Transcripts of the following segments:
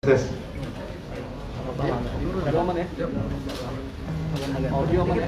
Tes. Audio aman ya? Audio aman ya?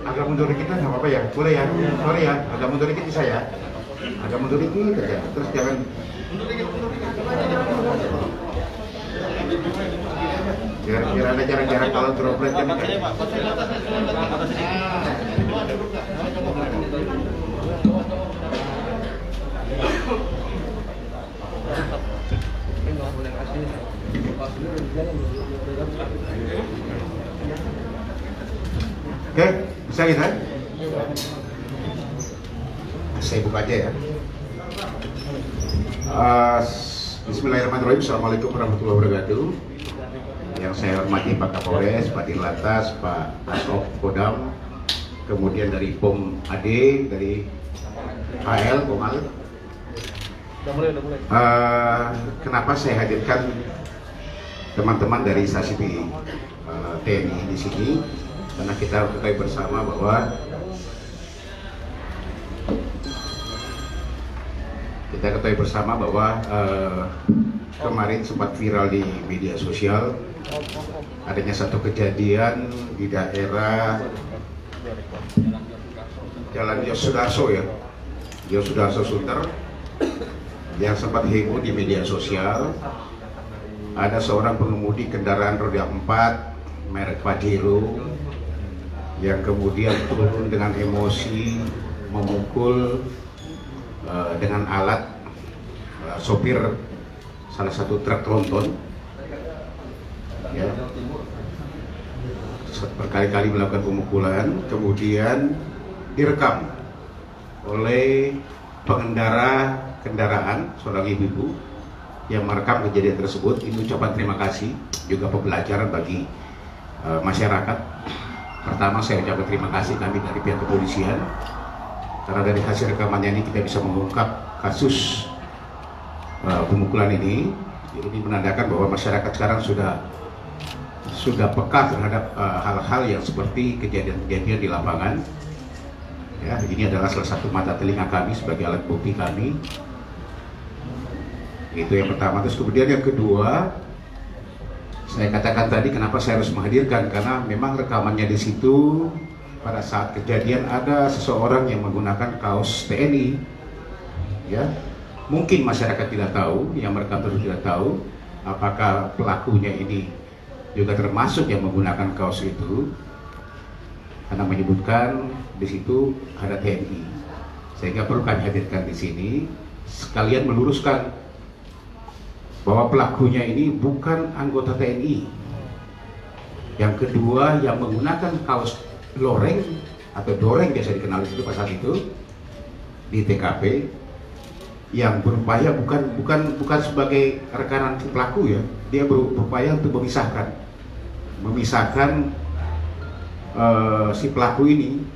Agak mundur dikit nggak apa-apa ya, boleh ya, sorry ya, agak mundur dikit bisa ya, agak mundur dikit aja, terus jangan biar ada jarak-jarak kalau droplet kan. Oke, bisa kita? Saya buka aja ya. Bismillahirrahmanirrahim. Assalamualaikum warahmatullahi wabarakatuh. Yang saya hormati Pak Kapolres, Pak Dirlantas, Pak Asop Kodam, kemudian dari POM AD, dari HL, Pomal. Udah mulai. Kenapa saya hadirkan teman-teman dari stasi TNI di sini? Karena kita ketahui bersama bahwa kemarin sempat viral di media sosial adanya satu kejadian di daerah Jalan Yosudarso ya, Yosudarso Sunter, yang sempat heboh di media sosial. Ada seorang pengemudi kendaraan roda 4 merek Pajero yang kemudian turun dengan emosi memukul dengan alat sopir salah satu truk tronton ya, berkali-kali melakukan pemukulan, kemudian direkam oleh pengendara kendaraan, seorang ibu yang merekam kejadian tersebut. Ini ucapan terima kasih juga pembelajaran bagi masyarakat. Pertama, saya ucapkan terima kasih kami dari pihak kepolisian karena dari hasil rekamannya ini kita bisa mengungkap kasus pemukulan ini. Ini menandakan bahwa masyarakat sekarang sudah peka terhadap hal-hal yang seperti kejadian-kejadian di lapangan. Ya, ini adalah salah satu mata telinga kami sebagai alat bukti kami. Itu yang pertama. Terus kemudian yang kedua, saya katakan tadi kenapa saya harus menghadirkan, karena memang rekamannya di situ pada saat kejadian ada seseorang yang menggunakan kaos TNI, ya. Mungkin masyarakat tidak tahu, yang merekam terus tidak tahu apakah pelakunya ini juga termasuk yang menggunakan kaos itu, karena menyebutkan di situ ada TNI, sehingga perlu kami hadirkan di sini sekalian meluruskan bahwa pelakunya ini bukan anggota TNI. Yang kedua, yang menggunakan kaos loreng atau doreng biasa dikenal itu pada saat itu di TKP, yang berupaya bukan sebagai rekanan si pelaku ya, dia berupaya untuk memisahkan si pelaku ini,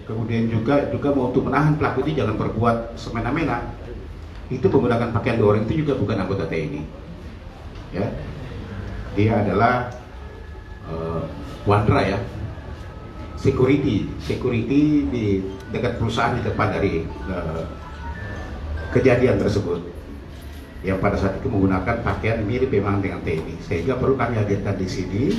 kemudian juga mau untuk menahan pelaku ini jangan berbuat semena-mena. Itu menggunakan pakaian doreng itu juga bukan anggota TNI, ya. Dia adalah Wandra ya, security di dekat perusahaan di depan dari kejadian tersebut, yang pada saat itu menggunakan pakaian mirip memang dengan TNI, sehingga perlu kami hadirkan di sini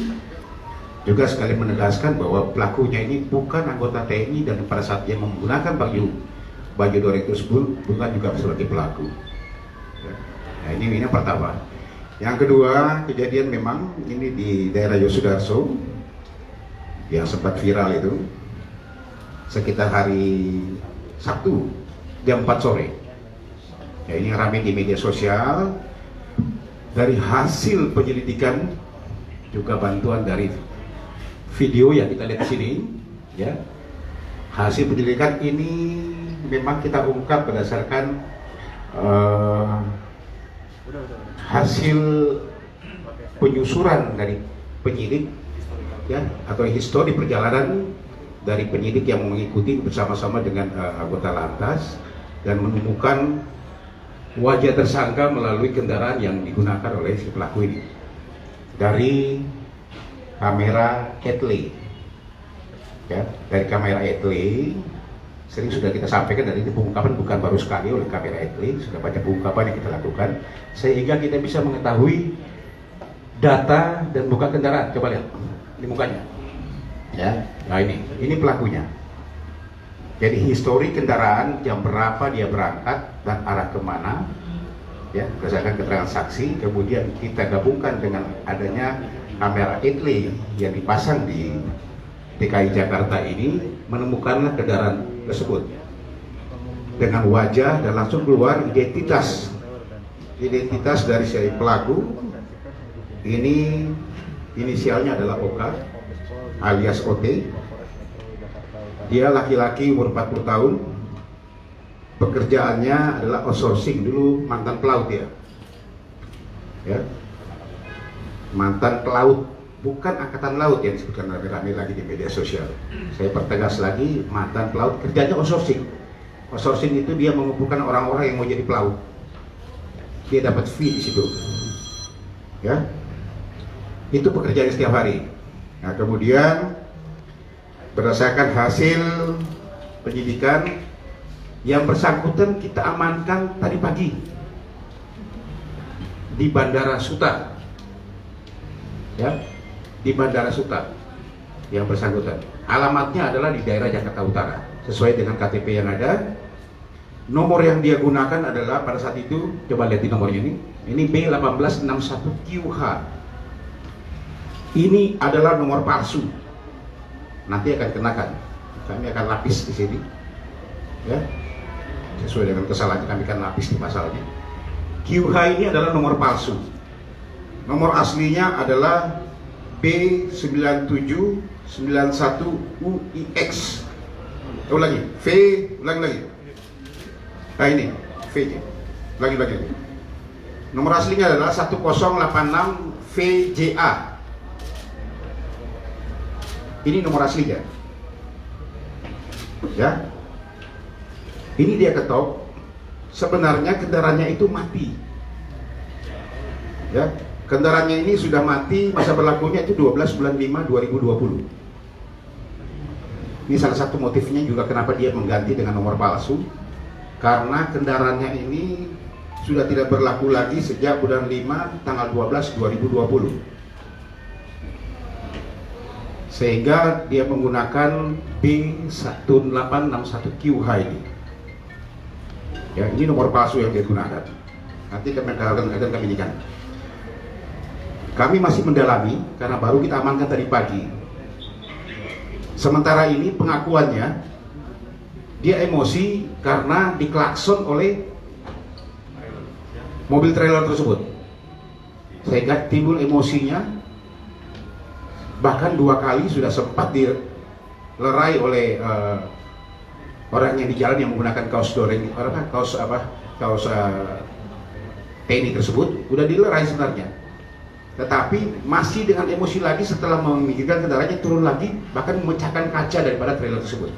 juga sekali menegaskan bahwa pelakunya ini bukan anggota TNI dan pada saat dia menggunakan baju doreng tersebut bukan juga sebagai pelaku. Nah, ini yang pertama. Yang kedua, kejadian memang ini di daerah Yosudarso yang sempat viral itu sekitar hari Sabtu jam 4 sore. Ya, ini ramai di media sosial. Dari hasil penyelidikan juga bantuan dari video yang kita lihat di sini, ya, Hasil penyelidikan ini memang kita ungkap berdasarkan hasil penyusuran dari penyidik, ya, atau histori perjalanan dari penyidik yang mengikuti bersama-sama dengan anggota lantas dan menemukan wajah tersangka melalui kendaraan yang digunakan oleh si pelaku ini dari kamera Etle. Ya, dari kamera Etle sering sudah kita sampaikan, dan ini pengungkapan bukan baru sekali oleh kamera Etle, sudah banyak pengungkapan yang kita lakukan sehingga kita bisa mengetahui data dan buka kendaraan. Coba lihat ini mukanya, ya. Nah ini pelakunya. Jadi histori kendaraan, jam berapa dia berangkat dan arah kemana, ya, berdasarkan keterangan saksi. Kemudian kita gabungkan dengan adanya kamera Etle yang dipasang di DKI Jakarta ini, menemukanlah kendaraan tersebut dengan wajah dan langsung keluar identitas dari si pelaku. Ini inisialnya adalah OK alias OT. Dia laki-laki umur 40 tahun, pekerjaannya adalah outsourcing, dulu mantan pelaut ya, mantan pelaut, bukan angkatan laut yang disebutkan rame-rame lagi di media sosial. Saya pertegas lagi, mantan pelaut, kerjanya outsourcing. Outsourcing itu dia mengumpulkan orang-orang yang mau jadi pelaut, dia dapat fee di situ, ya. Itu pekerjaan setiap hari. Nah, kemudian berdasarkan hasil penyidikan, yang bersangkutan kita amankan tadi pagi di Bandara Suta, ya, di Bandara Suta. Yang bersangkutan alamatnya adalah di daerah Jakarta Utara sesuai dengan KTP yang ada. Nomor yang dia gunakan adalah pada saat itu, coba lihat di nomornya ini B1861QH. Ini adalah nomor palsu. Nanti akan kenakan, kami akan lapis di sini, ya, sesuai dengan kesalahan kami akan lapis di pasalnya. QH ini adalah nomor palsu. Nomor aslinya adalah B9791UIX. Ulangi, ulangi lagi. Nah ini V-nya. Lagi. Nomor aslinya adalah 1086VJA. Ini nomor aslinya, ya. Ini dia ketok. Sebenarnya kendaraannya itu mati, ya. Kendaraannya ini sudah mati, masa berlakunya itu 12 bulan 5 2020. Ini salah satu motifnya juga kenapa dia mengganti dengan nomor palsu, karena kendaraannya ini sudah tidak berlaku lagi sejak bulan 5 tanggal 12 2020. Sehingga dia menggunakan B1861QH ini. Ya, ini nomor palsu yang dia gunakan. Nanti kami akan ikan. Kami masih mendalami karena baru kita amankan tadi pagi. Sementara ini pengakuannya, dia emosi karena diklakson oleh mobil trailer tersebut, sehingga timbul emosinya. Bahkan 2 kali sudah sempat dilerai oleh orang yang di jalan yang menggunakan kaos TNI tersebut, udah dilerai sebenarnya. Tetapi masih dengan emosi lagi setelah memikirkan kendaraannya, turun lagi, bahkan memecahkan kaca daripada trailer tersebut.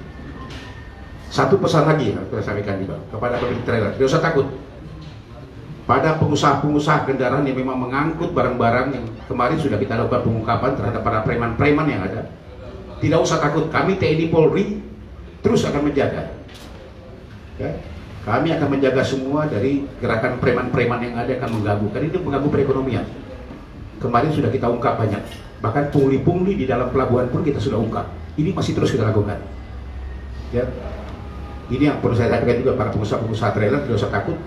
Satu pesan lagi yang saya sampaikan juga kepada pemilik trailer, tidak usah takut. Pada pengusaha-pengusaha kendaraan yang memang mengangkut barang-barang yang kemarin sudah kita lakukan pengungkapan terhadap para preman-preman yang ada, tidak usah takut. Kami TNI Polri terus akan menjaga, ya. Kami akan menjaga semua dari gerakan preman-preman yang ada akan mengganggu, karena ini mengganggu perekonomian. Kemarin sudah kita ungkap banyak, bahkan pungli-pungli di dalam pelabuhan pun kita sudah ungkap. Ini masih terus kita lakukan, ya. Ini yang perlu saya sampaikan juga para pengusaha-pengusaha trailer, tidak usah takut.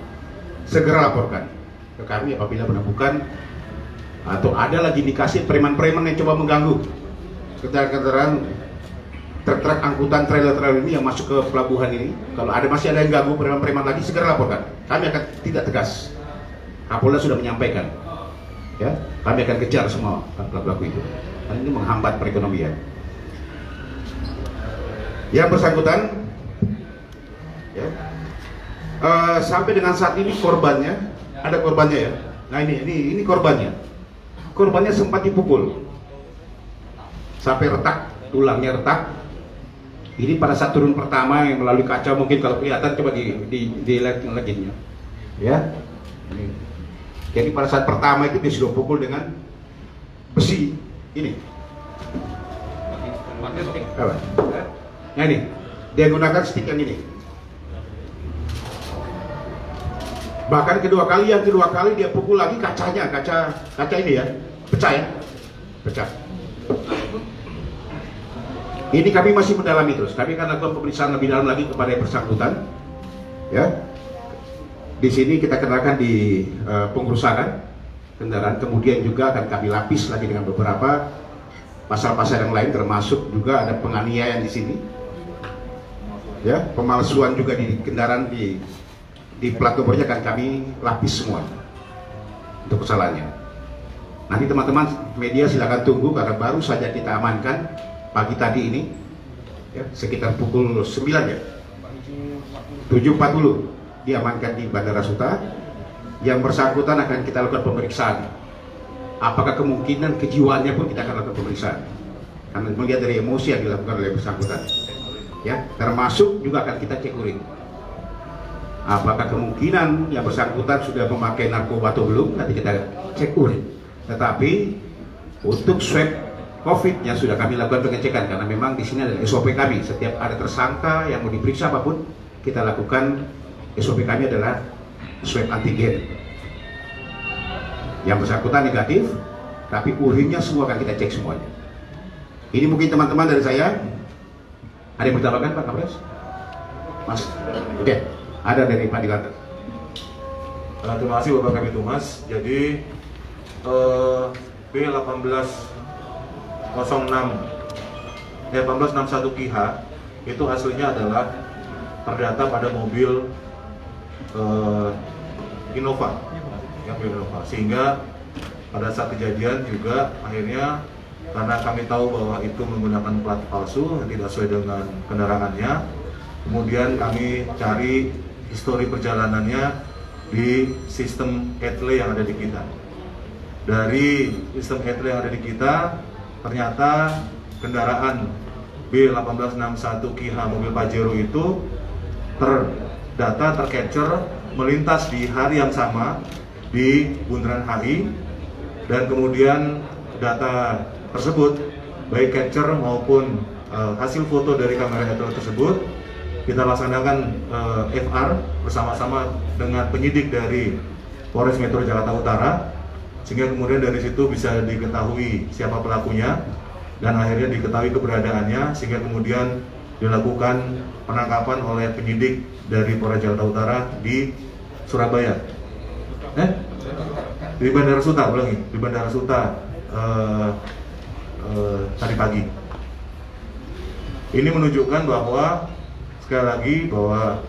Segera laporkan ke kami apabila menemukan atau ada lagi indikasi preman-preman yang coba mengganggu kendaraan truk angkutan trailer-trailer ini yang masuk ke pelabuhan ini. Kalau masih ada yang ganggu preman-preman lagi, segera laporkan. Kami akan tidak tegas. Kapolda sudah menyampaikan, ya, kami akan kejar semua pelaku itu. Karena ini menghambat perekonomian. Yang bersangkutan, ya, sampai dengan saat ini korbannya, ada korbannya ya. Nah ini korbannya. Korbannya sempat dipukul sampai retak, tulangnya retak. Ini pada saat turun pertama yang melalui kaca, mungkin kalau kelihatan coba dilihat lagi, ya. Jadi pada saat pertama itu dia sudah pukul dengan besi ini. Nah ini dia gunakan stick yang ini. Bahkan yang kedua kali dia pukul lagi kaca ini ya, pecah ya, pecah. Ini kami masih mendalami terus. Kami akan lakukan pemeriksaan lebih dalam lagi kepada yang bersangkutan. Ya, di sini kita kenakan di pengerusakan kendaraan. Kemudian juga akan kami lapis lagi dengan beberapa pasal-pasal yang lain, termasuk juga ada penganiayaan di sini. Ya, pemalsuan juga di kendaraan di plat nomornya akan kami lapis semua untuk kesalahannya. Nanti teman-teman media silakan tunggu karena baru saja kita amankan pagi tadi ini, ya, sekitar pukul 9 ya, 7.40 diamankan di Bandara Suta. Yang bersangkutan akan kita lakukan pemeriksaan. Apakah kemungkinan kejiwaannya pun kita akan lakukan pemeriksaan. Karena melihat dari emosi yang dilakukan oleh bersangkutan, ya, termasuk juga akan kita cek urin. Apakah kemungkinan yang bersangkutan sudah memakai narkoba atau belum? Nanti kita cek urin. Tetapi untuk swab COVID yang sudah kami lakukan pengecekan, karena memang di sini adalah SOP kami. Setiap ada tersangka yang mau diperiksa apapun, kita lakukan SOP kami adalah swab antigen. Yang bersangkutan negatif, tapi urinnya semua akan kita cek semuanya. Ini mungkin teman-teman dari saya. Ada yang bertambahkan Pak Kapolres? Mas, oke. Ada dari Pak Dilantar. Terima kasih Bapak Kabid Humas. Jadi B1861 KIH itu hasilnya adalah terdata pada mobil Innova, ya, Innova. Sehingga pada saat kejadian juga akhirnya karena kami tahu bahwa itu menggunakan plat palsu yang tidak sesuai dengan kendaraannya, kemudian kami cari histori perjalanannya di sistem etle yang ada di kita. Dari sistem etle yang ada di kita, ternyata kendaraan B1861 KIH mobil Pajero itu tercapture melintas di hari yang sama di Bundaran HI, dan kemudian data tersebut baik capture maupun hasil foto dari kamera etle tersebut kita laksanakan FR bersama-sama dengan penyidik dari Polres Metro Jakarta Utara, sehingga kemudian dari situ bisa diketahui siapa pelakunya dan akhirnya diketahui keberadaannya, sehingga kemudian dilakukan penangkapan oleh penyidik dari Polres Jakarta Utara di Surabaya. Di Bandara Suta, di Bandara Suta tadi pagi. Ini menunjukkan bahwa sekali lagi bahwa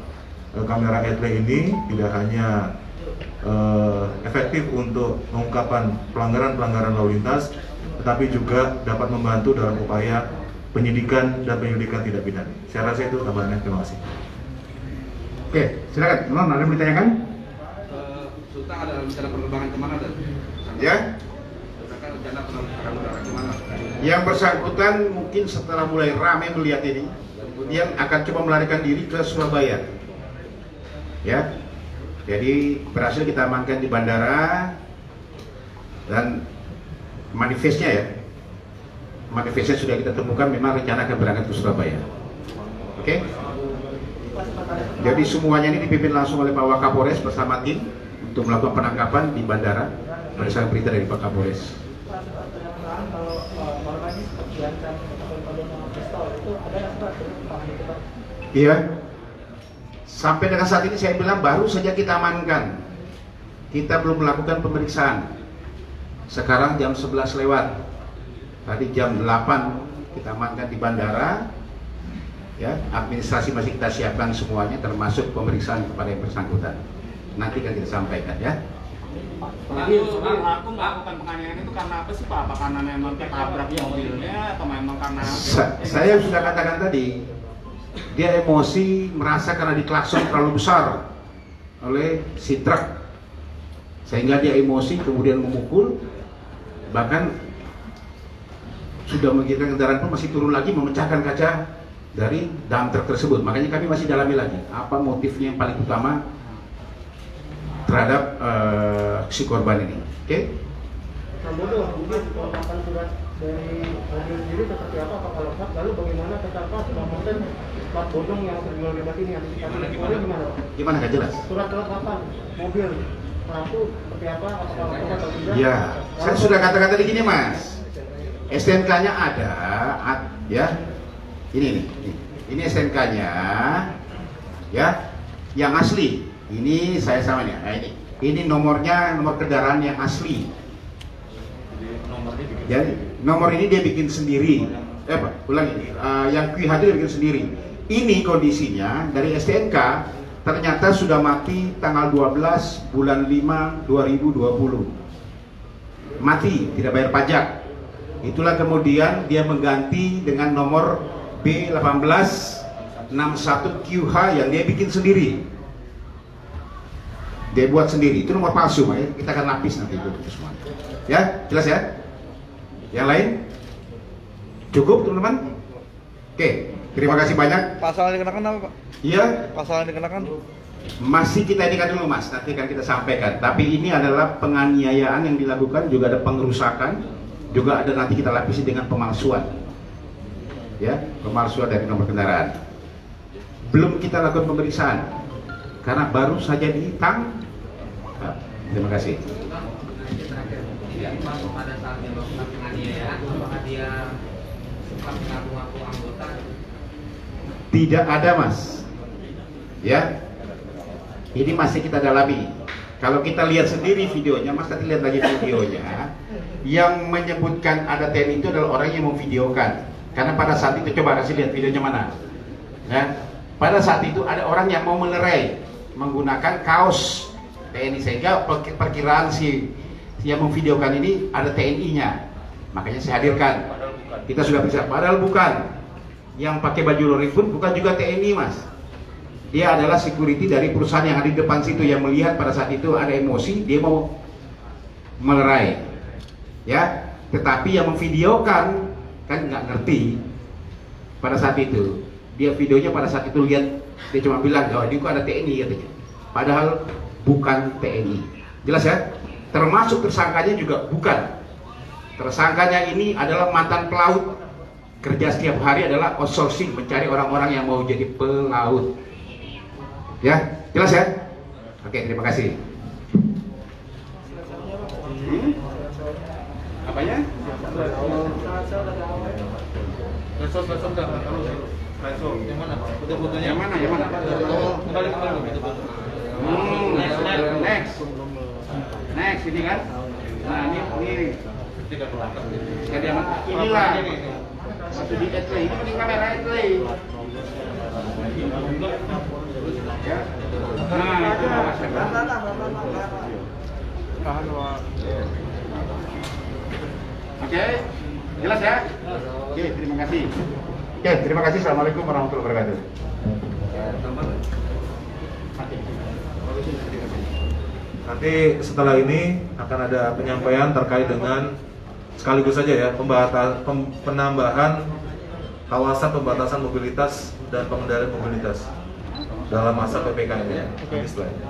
kamera etle ini tidak hanya efektif untuk mengungkapkan pelanggaran-pelanggaran lalu lintas, tetapi juga dapat membantu dalam upaya penyidikan dan penyelidikan tindak pidana. Saya rasa itu tambahannya. Terima kasih. Oke, silakan. Non, ada yang ditanyakan? Suta ada rencana penerbangan kemana dan? Ya. Rencana penerbangan udara kemana? Yang bersangkutan mungkin setelah mulai ramai melihat ini, kemudian akan coba melarikan diri ke Surabaya. Ya. Jadi berhasil kita amankan di bandara dan manifestnya ya. Manifestnya sudah kita temukan, memang rencana akan berangkat ke Surabaya. Oke? Jadi semuanya ini dipimpin langsung oleh Pak Wakapolres bersama tim untuk melakukan penangkapan di bandara berdasarkan perintah dari Pak Kapolres. Iya. Sampai dengan saat ini saya bilang baru saja kita amankan. Kita belum melakukan pemeriksaan. Sekarang jam 11 lewat. Tadi jam 8 kita amankan di bandara. Ya, administrasi masih kita siapkan semuanya, termasuk pemeriksaan kepada yang bersangkutan. Nanti kan kita sampaikan ya. Aku melakukan penganiayaan itu karena apa sih Pak? Apa karena memang ketabrak mobilnya atau memang karena Saya sudah katakan tadi, dia emosi merasa karena diklakson terlalu besar oleh si truk, sehingga dia emosi kemudian memukul, bahkan sudah mengirimkan kendaraan pun masih turun lagi memecahkan kaca dari dump truk tersebut. Makanya kami masih dalami lagi apa motifnya yang paling utama terhadap si korban ini. Oke? Sambodo, mungkin kelengkapan surat dari mobil sendiri seperti apa? Apakah lengkap? Lalu bagaimana betapa pemotret plat bodong yang terjual bebas ini? Gimana? Gimana nggak jelas? Surat kelengkapan mobil pelaku seperti apa? Apakah lengkap atau tidak? Ya, saya sudah kata-kata di gini mas. STNK-nya ada, ya. Ini nih, ini STNK-nya, ya, yang asli. Ini saya samanya. Nah, ini nomornya, nomor kendaraan yang asli. Jadi nomor ini dia bikin sendiri. Ulangi, yang QHD dia bikin sendiri. Ini kondisinya dari STNK ternyata sudah mati tanggal 12 bulan 5 2020. Mati, tidak bayar pajak. Itulah kemudian dia mengganti dengan nomor B1861QH yang dia bikin sendiri. Dia buat sendiri, itu nomor palsu, makanya kita akan lapis nanti itu semua. Ya, jelas ya? Yang lain? Cukup teman-teman? Oke, terima kasih banyak. Pasal yang dikenakan apa Pak? Iya, Pasal yang dikenakan? masih kita indikan dulu mas, nanti akan kita sampaikan. Tapi ini adalah penganiayaan yang dilakukan, juga ada pengerusakan, juga ada nanti kita lapisi dengan pemalsuan. Ya, pemalsuan dari nomor kendaraan. Belum kita lakukan pemeriksaan, karena baru saja ditang. Terima kasih. Pada saat dia melakukan penganiayaan, apakah dia sempat mengaku-ngaku anggota? Tidak ada mas. Ya, ini masih kita dalami. Kalau kita lihat sendiri videonya, mas nanti lihat lagi videonya. Yang menyebutkan ada TNI itu adalah orang yang memvideokan. Karena pada saat itu, coba kasih lihat videonya mana. Ya, pada saat itu ada orang yang mau melerai menggunakan kaos TNI, sehingga perkiraan si yang memvideokan ini ada TNI-nya, makanya saya hadirkan. Kita sudah bisa, padahal bukan. Yang pakai baju lori pun bukan juga TNI mas. Dia adalah security dari perusahaan yang ada di depan situ, yang melihat pada saat itu ada emosi, dia mau melerai. Ya, tetapi yang memvideokan kan nggak ngerti pada saat itu. Dia videonya pada saat itu lihat, dia cuma bilang, oh ini kok ada TNI katanya. Padahal bukan TNI. Jelas ya? Termasuk tersangkanya juga bukan. Tersangkanya ini adalah mantan pelaut. Kerja setiap hari adalah outsourcing, mencari orang-orang yang mau jadi pelaut. Ya, jelas ya? Oke, terima kasih. Apanya? Yang mana Pak? Foto-fotonya? Yang mana? Yang mana? Kembali Next ini kan? Nah ini inilah satu di etle ini kamera etle. Ya. Nah itu Oke, jelas ya? Oke, terima kasih. Oke, terima kasih. Assalamualaikum warahmatullahi wabarakatuh. Nanti setelah ini akan ada penyampaian terkait dengan sekaligus saja ya penambahan kawasan pembatasan mobilitas dan pengendalian mobilitas dalam masa PPKM ini. Nanti setelah ini.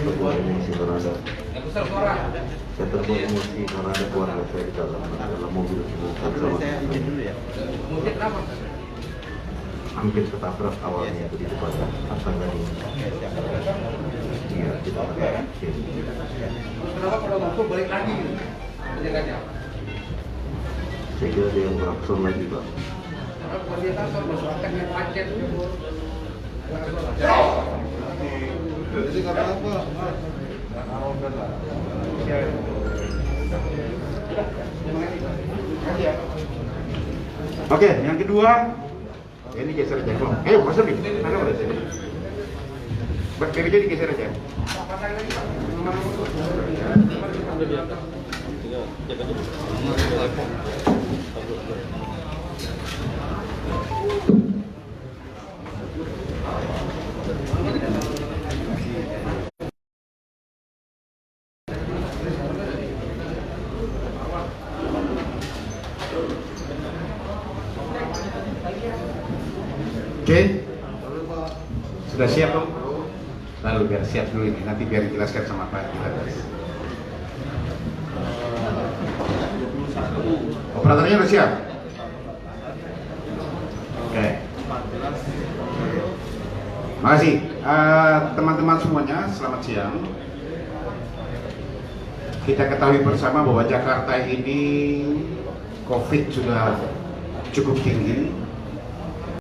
Terbuat emosi karena ada saya terbuat emosi karena ada keluarga saya di dalam mobil bersama hampir ketabrak awalnya itu di depan tangga ini. Iya, kita akan Kenapa kalau mampu balik lagi? saya kira ada yang berakson lagi Pak. Karena kualitas masyarakat yang macet. Jadi karena apa? Oke, yang kedua ini geser aja. Ayo, masuk nih. Bakterinya digeser aja. Oke, sudah siap dong? Lalu biar siap dulu ini, nanti biar dijelaskan sama Pak Dilatas. Operatornya sudah siap? Oke. Makasih. Teman-teman semuanya, selamat siang. Kita ketahui bersama bahwa Jakarta ini COVID sudah cukup tinggi.